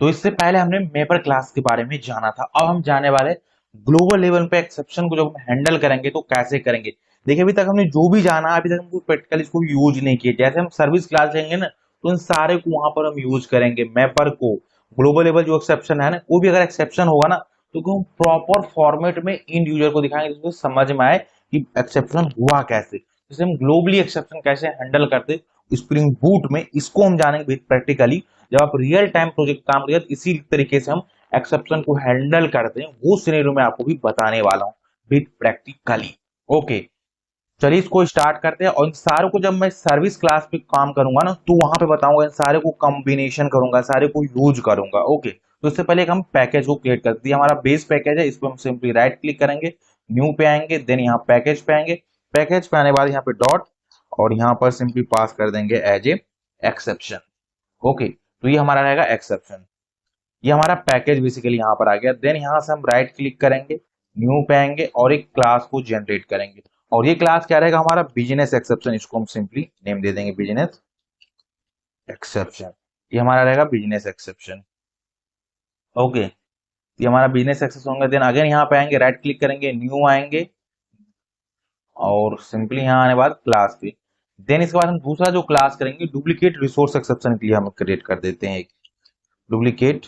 तो इससे पहले हमने मैपर क्लास के बारे में जाना था। अब हम जाने वाले ग्लोबल लेवल पे एक्सेप्शन को जब हम हैंडल करेंगे तो कैसे करेंगे। देखिए अभी तक हमने जो भी जाना अभी तक हमको प्रैक्टिकली इसको यूज नहीं किया। जैसे हम सर्विस क्लास लेंगे ना तो इन सारे को वहां पर हम यूज करेंगे। मैपर को ग्लोबल लेवल जो एक्सेप्शन है ना, वो भी अगर एक्सेप्शन होगा ना तो हम प्रॉपर फॉर्मेट में इंड यूजर को दिखाएंगे जिसको समझ में आए कि एक्सेप्शन हुआ कैसे। जैसे हम ग्लोबली एक्सेप्शन कैसे हैंडल करते स्प्रिंग बूट में, इसको हम जानेंगे प्रैक्टिकली। जब आप रियल टाइम प्रोजेक्ट काम करिए इसी तरीके से हम एक्सेप्शन को हैंडल करते हैं, वो सिनेरियो में आपको भी बताने वाला हूं विद प्रैक्टिकली। ओके, चलिए इसको स्टार्ट करते हैं। और इन सारों को जब मैं सर्विस क्लास पे काम करूंगा ना तो वहां पे बताऊंगा, इन सारे को कॉम्बिनेशन करूंगा, सारे को यूज करूंगा। ओके, तो इससे पहले एक हम पैकेज को क्रिएट करते हैं। हमारा बेस पैकेज है, इस पर हम सिंपली राइट क्लिक करेंगे, न्यू पे आएंगे, देन यहाँ पैकेज पे आएंगे। पैकेज पे आने के बाद यहाँ पे डॉट और यहाँ पर सिंपली पास कर देंगे एज ए एक्सेप्शन। ओके, तो ये हमारा रहेगा एक्सेप्शन। ये हमारा पैकेज बेसिकली यहाँ पर आ गया। देन यहाँ से हम राइट क्लिक करेंगे, न्यू पे आएंगे और एक क्लास को जनरेट करेंगे। और ये क्लास क्या रहेगा हमारा बिजनेस एक्सेप्शन। इसको हम सिंपली नेम दे देंगे बिजनेस एक्सेप्शन। ये हमारा रहेगा बिजनेस एक्सेप्शन। ओके, ये हमारा बिजनेस एक्सेप्शन होगा। देन अगेन यहाँ पे आएंगे, राइट क्लिक करेंगे, न्यू आएंगे और सिंपली यहाँ आने बाद क्लास पे। देन इसके बाद हम दूसरा जो क्लास करेंगे डुप्लीकेट रिसोर्स एक्सेप्शन के लिए हम क्रिएट कर देते हैं एक डुप्लीकेट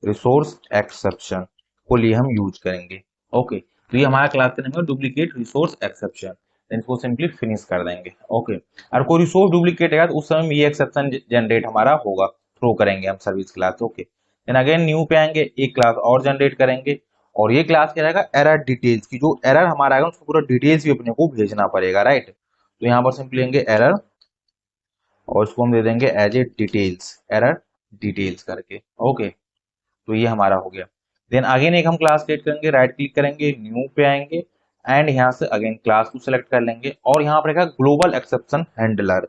रिसोर्स एक्सेप्शन को लिए हम यूज करेंगे। ओके, तो ये हमारा क्लास का नाम है डुप्लीकेट रिसोर्स एक्सेप्शन। देन इसको सिंपली फिनिश कर देंगे। ओके, और कोई रिसोर्स डुप्लीकेट है तो उस समय ये एक्सेप्शन जनरेट हमारा होगा, थ्रो करेंगे हम service class. Okay, then again new पे आएंगे, एक क्लास और जनरेट करेंगे और ये क्लास क्या रहेगा एरर डिटेल्स की। जो एरर हमारा आएगा उसको पूरा डिटेल्स भी अपने को भेजना पड़ेगा, राइट। तो यहाँ पर सिंपली लेंगे एरर और इसको हम दे देंगे as a details, error details करके। ओके, तो ये हमारा हो गया। देन अगेन एक हम क्लास क्रिएट करेंगे, राइट क्लिक करेंगे, न्यू पे आएंगे एंड यहाँ से अगेन क्लास को सिलेक्ट कर लेंगे और यहाँ पर रहेगा ग्लोबल एक्सेप्शन हैंडलर।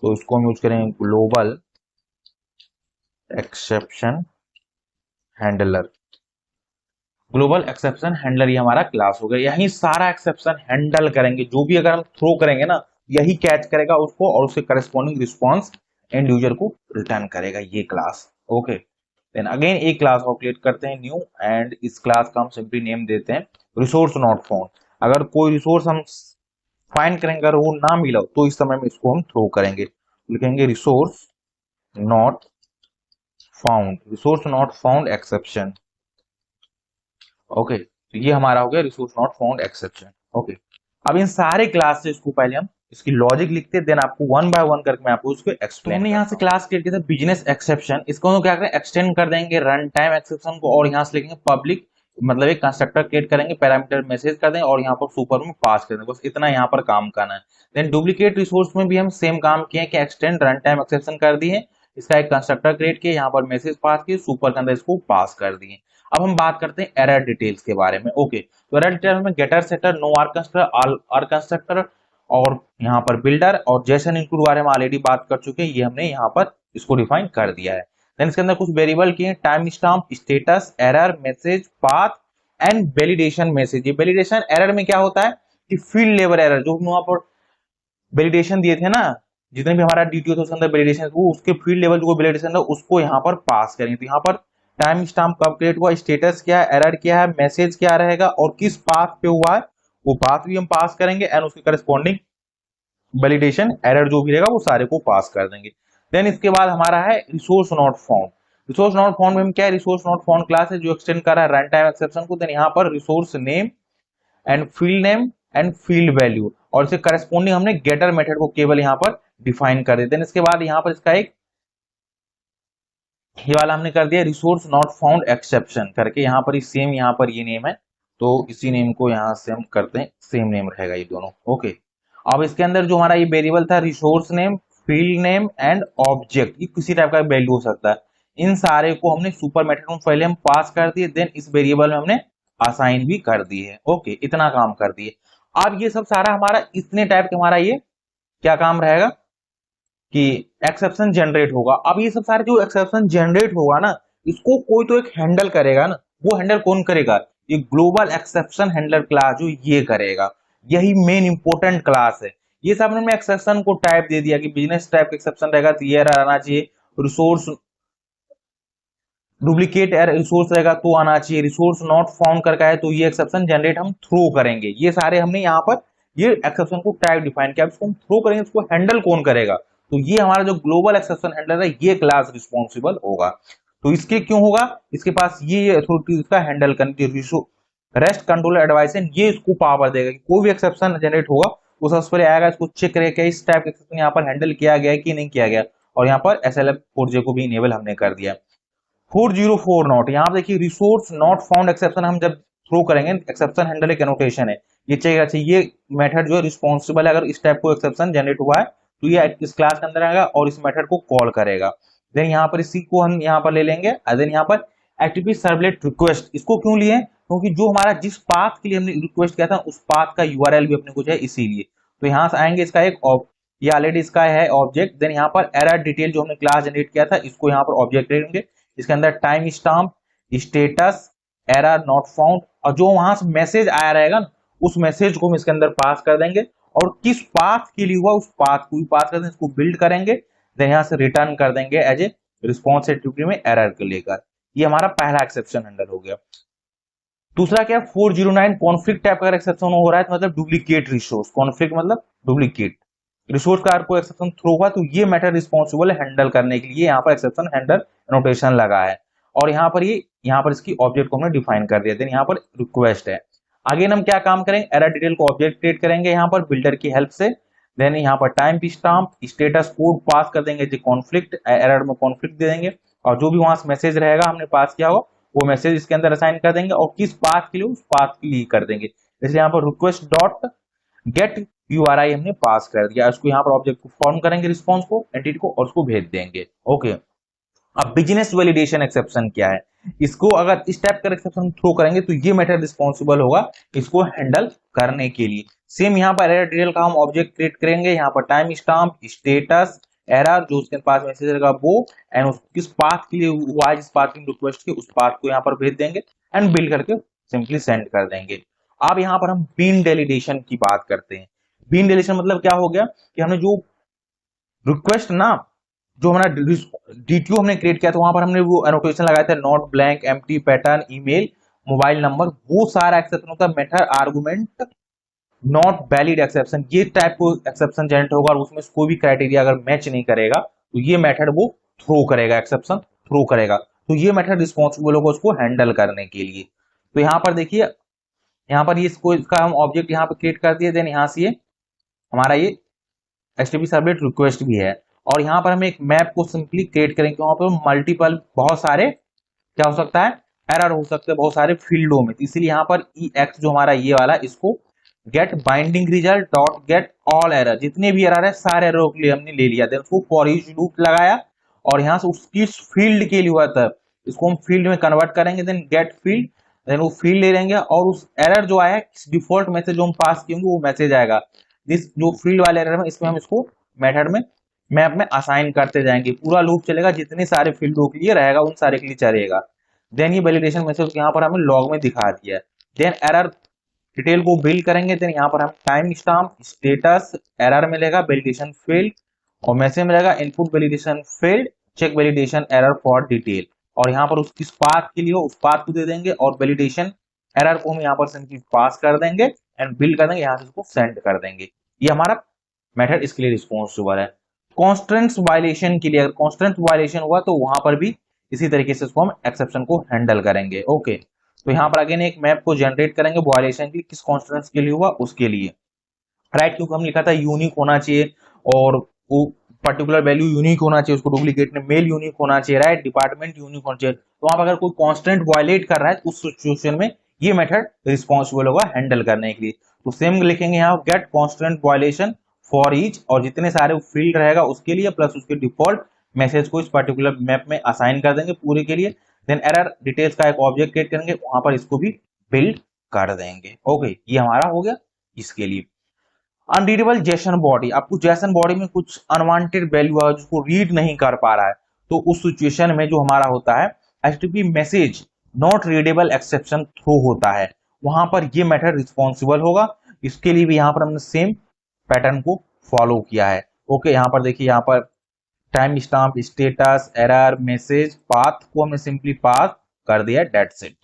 तो इसको हम यूज करेंगे global exception handler. Global exception handler ये हमारा क्लास हो गया। यही सारा एक्सेप्शन हैंडल करेंगे, जो भी अगर हम थ्रो करेंगे ना यही कैच करेगा उसको और उसके करस्पॉन्डिंग रिस्पॉन्स एंड यूजर को रिटर्न करेगा ये क्लास। ओके, देन अगेन एक क्लास को क्रिएट करते हैं न्यू एंड इस क्लास का हम सिंपली नेम देते हैं रिसोर्स नॉट फाउंड। अगर कोई रिसोर्स हम फाइंड करेंगे अगर वो ना मिला तो इस समय में इसको हम थ्रो करेंगे, लिखेंगे resource not found, resource not found exception. Okay, तो ये हमारा हो गया resource not found exception. Okay, अब इन सारे क्लासेस को पहले हम इसकी लॉजिक लिखते हैं, देन आपको वन बाय वन करके मैं आपको उसको एक्सप्लेन करता हूं। यहाँ से क्लास क्रिएट किया था बिजनेस एक्सेप्शन, इसको हम क्या करें एक्सटेंड कर देंगे रन टाइम एक्सेप्शन को और यहाँ से लिखेंगे पब्लिक, मतलब एक कंस्ट्रक्टर क्रिएट करेंगे, पैरामीटर मैसेज कर देंगे और यहाँ पर सुपर में पास कर देंगे। बस इतना यहाँ पर काम करना है। देन डुप्लीकेट रिसोर्स में भी हम सेम काम किए कि एक्सटेंड रन टाइम एक्सेप्शन कर दिए, इसका एक कंस्ट्रक्टर क्रिएट किए, यहाँ पर मैसेज पास किए, सुपर के अंदर इसको पास कर दिए। अब हम बात करते हैं एरर डिटेल्स के बारे में। ओके, तो एरर डिटेल में getter setter no arg constructor arg constructor और यहाँ पर बिल्डर और जेसन इंक्लूड बारे में ऑलरेडी बात कर चुके हैं, ये हमने यहाँ पर इसको डिफाइन कर दिया है। देन इसके अंदर कुछ वेरिएबल किए time stamp, status, error message, path and validation message. ये वैलिडेशन एरर में क्या होता है कि फील्ड लेवल एरर जो हम वहां पर वैलिडेशन दिए थे ना, जितने भी हमारा डीटीओ था उसके अंदर वैलिडेशन वो उसके फील्ड लेवल जो वैलिडेशन था उसको यहाँ पर पास करेंगे। तो यहाँ पर टाइम स्टाम्प कब क्रिएट हुआ, स्टेटस क्या है, एरर क्या है, मैसेज क्या रहेगा और किस पाथ पे हुआ है वो पाथ भी हम पास करेंगे एंड उसके करस्पॉन्डिंग वैलिडेशन एरर जो भी रहेगा वो सारे को पास कर देंगे। देन इसके बाद हमारा है resource not found. Resource not found में क्या है, रिसोर्स नॉट फाउंड क्लास है जो एक्सटेंड कर रहा है रन टाइम एक्सेप्शन को। देन यहाँ पर resource name and field value और इसके करस्पॉन्डिंग हमने गेटर मेथड को केवल यहाँ पर डिफाइन कर देते हैं। इसके बाद यहाँ पर इसका एक ये वाला हमने कर दिया रिसोर्स नॉट फाउंड एक्सेप्शन करके, यहाँ पर सेम यहाँ पर ये नेम है तो इसी नेम को यहाँ से हम करते हैं, सेम नेम रहेगा ये दोनों। ओके, अब इसके अंदर जो हमारा ये वेरिएबल था resource name, field name and object, ये किसी टाइप का वैल्यू हो सकता है, इन सारे को हमने सुपर मेथड में पहले हम पास कर दिए, देन इस वेरिएबल में हमने असाइन भी कर दिए। ओके, इतना काम कर दिए। अब ये सब सारा हमारा इतने टाइप का हमारा ये क्या काम रहेगा कि एक्सेप्शन जनरेट होगा। अब ये सब सारे जो एक्सेप्शन जनरेट होगा ना इसको कोई तो एक हैंडल करेगा ना, वो हैंडल कौन करेगा, ये ग्लोबल एक्सेप्शन हैंडलर क्लास जो ये करेगा, यही मेन इंपोर्टेंट क्लास है। ये सब हमने एक्सेप्शन को टाइप दे दिया कि बिजनेस टाइप का एक्सेप्शन रहेगा तो ये रहना चाहिए, रिसोर्स डुप्लीकेट रिसोर्स रहेगा तो आना चाहिए, रिसोर्स नॉट फाउंड करके है तो ये एक्सेप्शन जनरेट हम थ्रो करेंगे। ये सारे हमने यहाँ पर ये एक्सेप्शन को टाइप डिफाइन किया। इसको हम थ्रो करेंगे, इसको हैंडल कौन करेगा, तो ये हमारा जो ग्लोबल एक्सेप्शन हैंडलर है ये क्लास रिस्पॉन्सिबल होगा। तो इसके क्यों होगा, इसके पास ये अथॉरिटी इसका हैंडल करने की, रेस्ट कंट्रोल एडवाइस ये इसको पावर देगा कि कोई भी एक्सेप्शन जनरेट होगा वो सबसे पहले आएगा, इसको चेक करेगा कि इस टाइप का एक्सेप्शन यहाँ पर हैंडल किया गया है कि नहीं किया गया। और यहाँ पर SLF4J को भी इनेबल हमने कर दिया। 404 नॉट, यहाँ पर देखिए रिसोर्स नॉट फाउंड एक्सेप्शन हम जब थ्रो करेंगे, एक्सेप्शन हैंडल एक एनोटेशन है, ये चाहिए चाहिए ये मेथड जो है रिस्पॉन्सिबल है, अगर इस टाइप को एक्सेप्शन जनरेट हुआ है तो ये इस क्लास के अंदर आएगा और इस मेथड को कॉल करेगा। देन यहाँ पर इसी को हम यहाँ पर ले लेंगे। देन यहाँ पर एचटीटीपी सर्वलेट रिक्वेस्ट, इसको क्यों लिए, क्योंकि जो हमारा जिस पाथ के लिए हमने रिक्वेस्ट किया था उस पाथ का यूआरएल भी अपने को चाहिए, इसीलिए तो यहाँ से आएंगे। इसका एक ये ऑलरेडी इसका है ऑब्जेक्ट। देन यहाँ पर एरर डिटेल जो हमने क्लास जनरेट किया था इसको यहाँ पर ऑब्जेक्ट लेंगे, इसके अंदर time stamp, status, error not found, और जो वहां से मैसेज आया रहेगा ना उस मैसेज को हम इसके अंदर पास कर देंगे, और किस पाथ के लिए हुआ उस पाथ को भी पास कर देंगे, इसको बिल्ड करेंगे। देन यहाँ से रिटर्न कर देंगे एज ए रिस्पॉन्स एक्टिविटी में एरर को लेकर। ये हमारा पहला एक्सेप्शन हैंडल हो गया। दूसरा क्या, 409 कॉन्फ्लिक्ट टाइप का एक्सेप्शन हो रहा है, मतलब डुप्लीकेट रिसोर्स, कॉन्फ्लिक्ट मतलब डुप्लीकेट रिसोर्स का कोई एक्सेप्शन थ्रो हुआ तो ये मैटर रिस्पॉन्सिबल है हैंडल करने के लिए, यहाँ पर एक्सेप्शन हैंडल नोटेशन लगा है। और यहाँ पर ये यहाँ पर इसकी ऑब्जेक्ट को हमने डिफाइन कर दिया। देन यहाँ पर रिक्वेस्ट है। आगे हम क्या काम करेंगे, एरर डिटेल को ऑब्जेक्ट क्रिएट करेंगे यहाँ पर बिल्डर की हेल्प से। देन यहाँ पर टाइम स्टाम्प, स्टेटस कोड पास कर देंगे, जो कॉन्फ्लिक्ट एरर में कॉन्फ्लिक्ट दे देंगे, और जो भी वहां से मैसेज रहेगा हमने पास किया होगा वो मैसेज इसके अंदर असाइन कर देंगे, और किस पाथ के लिए उस पाथ के लिए कर देंगे। इसलिए यहाँ पर रिक्वेस्ट डॉट गेट यूआरआई हमने पास कर दिया, उसको यहाँ पर ऑब्जेक्ट को फॉर्म करेंगे, रिस्पॉन्स को एंटिटी को, और उसको भेज देंगे। ओके, अब बिजनेस वैलिडेशन एक्सेप्शन क्या है, इसको अगर इस टाइप का एक्सेप्शन थ्रो करेंगे तो ये मेथड रिस्पॉन्सिबल होगा इसको हैंडल करने के लिए। सेम यहाँ पर एरर डिटेल का हम ऑब्जेक्ट क्रिएट करेंगे, यहाँ पर टाइम स्टाम्प, स्टेटस, एरर जो उसके पास मैसेज रहेगा वो, एंड किस पाथ के लिए हुआ है, जिस पाथ की रिक्वेस्ट की उस पाथ को यहाँ पर भेज देंगे एंड बिल्ड करके सिंपली सेंड कर देंगे। अब यहाँ पर हम बीन डेलीडेशन की बात करते हैं। बीन डेलीडेशन मतलब क्या हो गया कि हमने जो रिक्वेस्ट ना, जो हमारा डीटीओ हमने क्रिएट किया था वहां पर हमने वो एनोटेशन लगाया था, not blank, empty, pattern, email, mobile number, वो सारा एक्सेप्शन होता है method argument not valid exception. ये टाइप को एक्सेप्शन जनरेट होगा और उसमें कोई भी क्राइटेरिया अगर मैच नहीं करेगा तो ये मेथड वो थ्रो करेगा, एक्सेप्शन थ्रो करेगा। तो ये मेथड रिस्पॉन्सिबल होगा उसको हैंडल करने के लिए। तो यहाँ पर देखिए, यहाँ पर ये इसको इसका हम ऑब्जेक्ट यहाँ पर क्रिएट कर दिए। देन यहाँ से ये हमारा ये एचटीटीपी सर्वलेट रिक्वेस्ट भी है, और यहाँ पर हम एक मैप को सिंपली क्रिएट करेंगे, वहां पर मल्टीपल बहुत सारे क्या हो सकता है, एरर हो सकते हैं बहुत सारे फील्डों में, तो इसीलिए यहाँ पर EX जो हमारा ये वाला, इसको get binding result dot get all error, जितने भी एरर है सारे एरर के लिए हमने ले लिया। देन उसको फॉर ईच लूप लगाया, और यहाँ से उसकी फील्ड के लिए हुआ था इसको हम फील्ड में कन्वर्ट करेंगे। देन गेट फील्ड, देन वो फील्ड ले लेंगे, और उस एरर जो आया डिफॉल्ट मैसेज जो हम पास किएंगे वो मैसेज आएगा, दिस जो फील्ड वाले एरर में इसमें हम इसको मेथड में मैप में असाइन करते जाएंगे। पूरा लूप चलेगा, जितने सारे फील्डों के लिए रहेगा उन सारे के लिए चलेगा। देन ये वैलिडेशन मैसेज यहाँ पर हमें लॉग में दिखा दिया है। देन एरर डिटेल को बिल्ड करेंगे। देन यहाँ पर हम टाइम स्टाम्प, स्टेटस, एरर मिलेगा, वैलिडेशन फेल्ड, और मैसेज मिलेगा input validation failed, check validation error for detail, और यहाँ पर किस पाथ के लिए उस पाथ को दे देंगे, और वैलिडेशन एरर को हम यहाँ पर सिंपली पास कर देंगे एंड बिल्ड कर देंगे, यहाँ से इसको सेंड कर देंगे। ये हमारा मेथड इसके लिए रिस्पॉन्सिबल है। कॉन्स्टेंट्स वायलेशन के लिए, अगर कॉन्स्टेंट वायलेशन हुआ तो वहां पर भी इसी तरीके से इसको हम एक्सेप्शन को हैंडल करेंगे। ओके, तो यहाँ पर अगेन एक मैप को जनरेट करेंगे वायलेशन की, किस कॉन्स्टेंट्स के लिए हुआ उसके लिए, राइट, क्योंकि हम लिखा था यूनिक होना चाहिए, और वो पर्टिकुलर वैल्यू यूनिक होना चाहिए, उसको डुप्लीकेट में मेल यूनिक होना चाहिए, राइट, डिपार्टमेंट यूनिक होना चाहिए। तो वहां पर अगर कोई कॉन्स्टेंट वायलेट कर रहा है तो उस सिचुएशन में ये मेथड रिस्पॉन्सिबल होगा हैंडल करने के लिए। तो सेम लिखेंगे यहाँ get constant violation for each, और जितने सारे फील्ड रहेगा उसके लिए प्लस उसके डिफॉल्ट मैसेज को इस पर्टिकुलर मैप में असाइन कर देंगे पूरे के लिए। देन एरर डिटेल्स का एक ऑब्जेक्ट क्रिएट करेंगे, वहां पर इसको भी बिल्ड कर देंगे। ओके, ये हमारा हो गया इसके लिए। अनरीडेबल जेसन बॉडी, आपको जेसन बॉडी में कुछ अनवांटेड वैल्यू है जिसको रीड नहीं कर पा रहा है, तो उस सिचुएशन में जो हमारा होता है HTTP message not readable exception throw होता है, वहां पर ये मेथड रिस्पॉन्सिबल होगा। इसके लिए भी यहाँ पर हमने सेम पैटर्न को फॉलो किया है। ओके, यहाँ पर देखिए, यहाँ पर time stamp, status, error, message, path को हमने सिंपली पाथ कर दिया, that's it.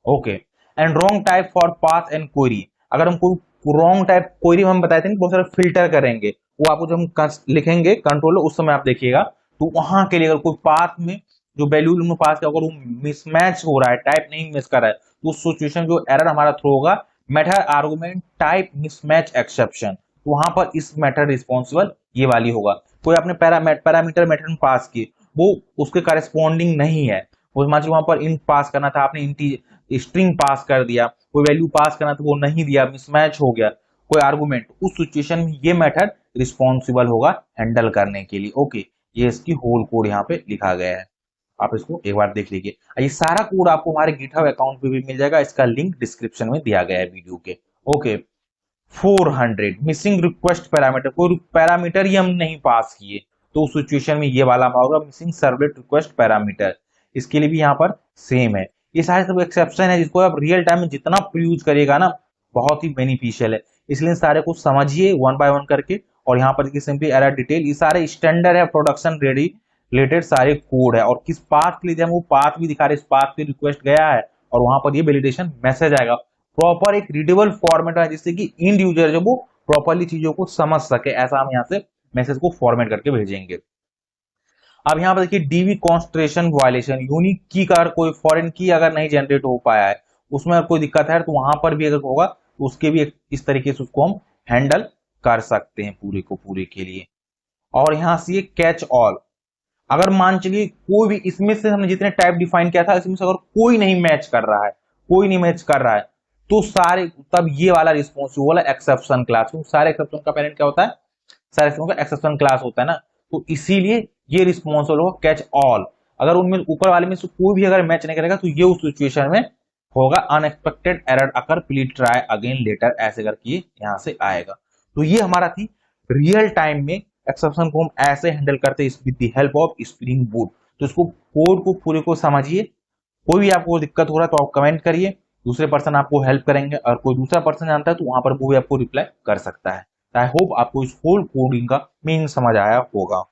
Okay. And wrong type for path and query, अगर हम कोई रॉन्ग टाइप क्वेरी हम बताए थे बहुत सारे फिल्टर करेंगे, वो आपको जब हम लिखेंगे कंट्रोल उस समय आप देखिएगा, तो वहां के लिए अगर कोई पाथ में जो वैल्यू हमने पास किया अगर वो मिसमैच हो रहा है, टाइप नहीं मिस कर रहा है, तो उस सिचुएशन जो एरर हमारा थ्रो होगा method argument type mismatch exception, तो वहां पर इस मेथड रिस्पॉन्सिबल ये वाली होगा। कोई आपने पैरामीटर मेथड पास की, वो उसके करस्पॉन्डिंग नहीं है, वो मान लीजिए वहां पर इंट पास करना था, आपने इंटी स्ट्रिंग पास कर दिया, कोई वैल्यू पास करना था वो नहीं दिया, मिसमैच हो गया कोई आर्गुमेंट, उस सिचुएशन में ये मेथड रिस्पॉन्सिबल होगा हैंडल करने के लिए। ओके, ये इसकी होल कोड यहाँ पे लिखा गया है, आप इसको एक बार देख लीजिए। ये सारा कोड आपको हमारे गिटहब अकाउंट पे भी मिल जाएगा, इसका लिंक डिस्क्रिप्शन में दिया गया है वीडियो के। ओके। 400 मिसिंग रिक्वेस्ट पैरामीटर, कोई पैरामीटर ही हम नहीं पास किए, तो उस सिचुएशन में ये वाला होगा मिसिंग सर्वलेट रिक्वेस्ट पैरामीटर, इसके लिए भी यहाँ पर सेम है। ये सारे सब एक्सेप्शन है जिसको आप रियल टाइम में जितना यूज करिएगा ना बहुत ही बेनिफिशियल है, इसलिए सारे को समझिए वन बाय वन करके। और यहाँ पर देखिए सिंपली एरर डिटेल, ये सारे स्टैंडर्ड है प्रोडक्शन रेडी रिलेटेड सारे कोड है, और किस पाथ के लिए हम वो पाथ भी दिखा रहे, इस पाथ पे रिक्वेस्ट गया है और वहां पर ये वैलिडेशन मैसेज आएगा, प्रॉपर एक रीडेबल फॉर्मेट है जिससे कि इंड यूजर जो वो प्रॉपरली चीजों को समझ सके, ऐसा हम यहाँ से मैसेज को फॉर्मेट करके भेजेंगे। अब यहाँ पर देखिए डीबी कॉन्सेंट्रेशन वायलेशन, यूनिक की का कोई फॉरेन की अगर नहीं जनरेट हो पाया है उसमें अगर कोई दिक्कत है तो वहां पर भी अगर होगा तो उसके भी इस तरीके से उसको हम हैंडल कर सकते हैं पूरे को पूरे के लिए। और यहाँ से ये कैच ऑल, अगर मान चलिए कोई भी इसमें से हमने जितने टाइप डिफाइन किया था इसमें से अगर कोई नहीं मैच कर रहा है, कोई नहीं मैच कर रहा है, तो सारे तब ये वाला रिस्पॉन्सिबल है एक्सेप्शन क्लास, सारे एक्सेप्शन का पेरेंट क्या होता है, सारे एक्सेप्शन का एक्सेप्शन क्लास होता है ना, तो इसीलिए ये रिस्पॉन्सिबल होगा कैच ऑल। अगर उनमें ऊपर वाले में से कोई भी अगर मैच नहीं करेगा तो ये उस सिचुएशन में होगा unexpected error occur please try again later, ऐसे करके यहाँ से आएगा। तो ये हमारा थी रियल टाइम में एक्सेप्शन को हम ऐसे हैंडल करते हैं with the help of spring boot. तो इसको कोड को पूरे को समझिए, कोई भी आपको दिक्कत हो रहा है तो आप कमेंट करिए, दूसरे पर्सन आपको हेल्प करेंगे, और कोई दूसरा पर्सन जानता है तो वहां पर वो भी आपको रिप्लाई कर सकता है। आई होप आपको इस होल कोडिंग का मीनिंग समझ आया होगा।